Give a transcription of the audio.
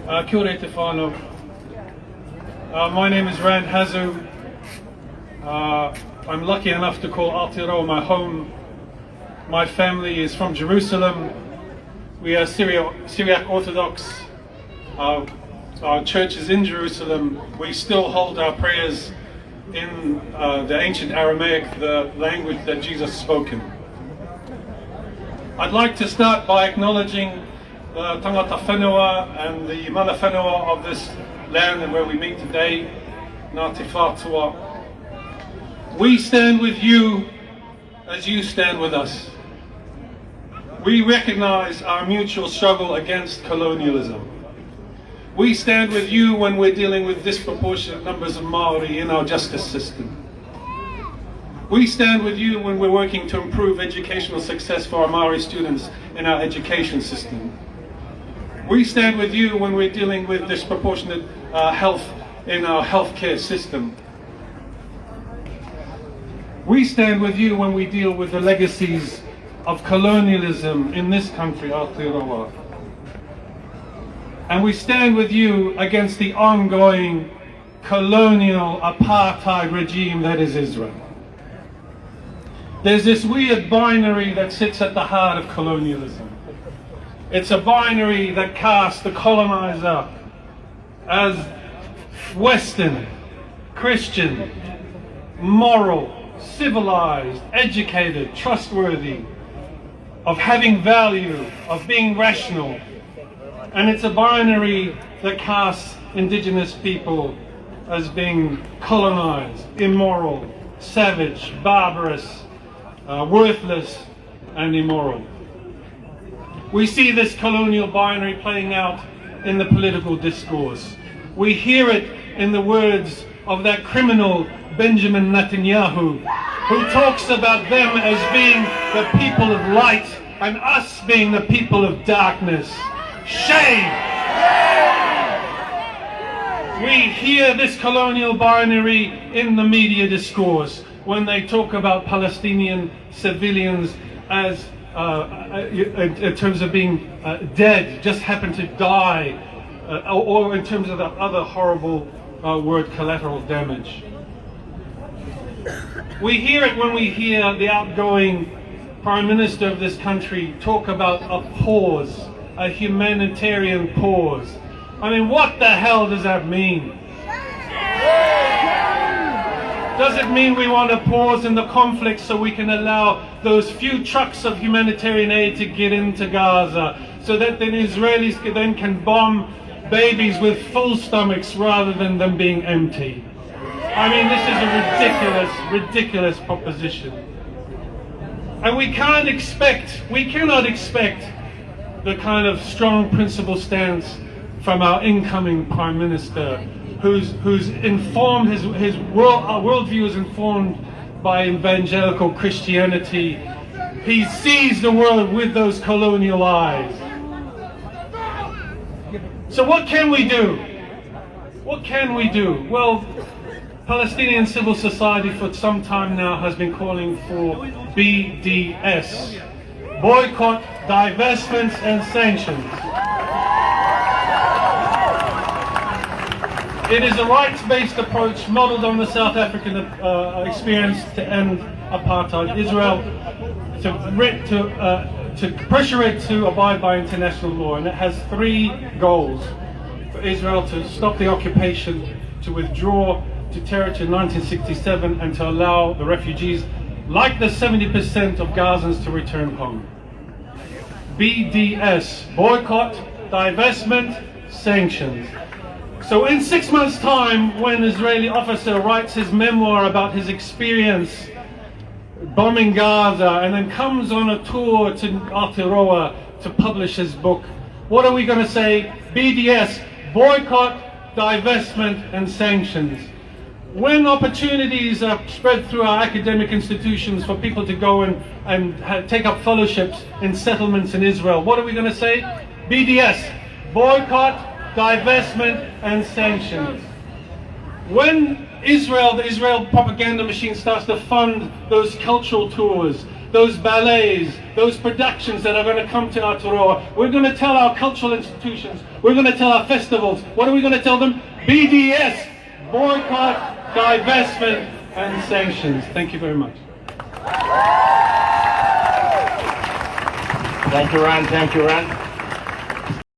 Kia ora te whānau. My name is Rand Hazu. I'm lucky enough to call Aotearoa my home. My family is from Jerusalem. We are Syriac Orthodox. Our church is in Jerusalem. We still hold our prayers in the ancient Aramaic, the language that Jesus spoke in. I'd like to start by acknowledging the tangata whenua and the mana whenua of this land and where we meet today, Ngā Te Whātua. We stand with you as you stand with us. We recognize our mutual struggle against colonialism. We stand with you when we're dealing with disproportionate numbers of Maori in our justice system. We stand with you when we're working to improve educational success for our Maori students in our education system. We stand with you when we're dealing with disproportionate health in our healthcare system. We stand with you when we deal with the legacies of colonialism in this country, Aotearoa. And we stand with you against the ongoing colonial apartheid regime that is Israel. There's this weird binary that sits at the heart of colonialism. It's a binary that casts the colonizer as Western, Christian, moral, civilized, educated, trustworthy, of having value, of being rational. And it's a binary that casts indigenous people as being colonized, immoral, savage, barbarous, worthless, and immoral. We see this colonial binary playing out in the political discourse. We hear it in the words of that criminal Benjamin Netanyahu, who talks about them as being the people of light and us being the people of darkness. Shame! We hear this colonial binary in the media discourse when they talk about Palestinian civilians as in terms of being dead, just happen to die, or in terms of the other horrible word, collateral damage. We hear it when we hear the outgoing Prime Minister of this country talk about a pause, a humanitarian pause. I mean, what the hell does that mean? Does it mean we want to pause in the conflict so we can allow those few trucks of humanitarian aid to get into Gaza so that the Israelis then can bomb babies with full stomachs rather than them being empty? I mean, this is a ridiculous proposition. And we cannot expect the kind of strong principled stance from our incoming Prime Minister, who's informed, his worldview is informed by evangelical Christianity. He sees the world with those colonial eyes. So what can we do? What can we do? Well, Palestinian civil society for some time now has been calling for BDS, boycott, divestments and sanctions. It is a rights-based approach modelled on the South African experience to end apartheid. Israel to pressure it to abide by international law, and it has three goals: for Israel to stop the occupation, to withdraw to territory in 1967, and to allow the refugees, like the 70% of Gazans, to return home. BDS, boycott, divestment, sanctions. So in 6 months' time, when an Israeli officer writes his memoir about his experience bombing Gaza and then comes on a tour to Aotearoa to publish his book, what are we going to say? BDS, boycott, divestment and sanctions. When opportunities are spread through our academic institutions for people to go and take up fellowships in settlements in Israel, what are we going to say? BDS, boycott, divestment and sanctions. When the Israel propaganda machine starts to fund those cultural tours those ballets, those productions that are going to come to Aotearoa. We're going to tell our cultural institutions, we're going to tell our festivals, what are we going to tell them? BDS, boycott, divestment and sanctions. Thank you very much. Thank you, Ran. Thank you, Ran.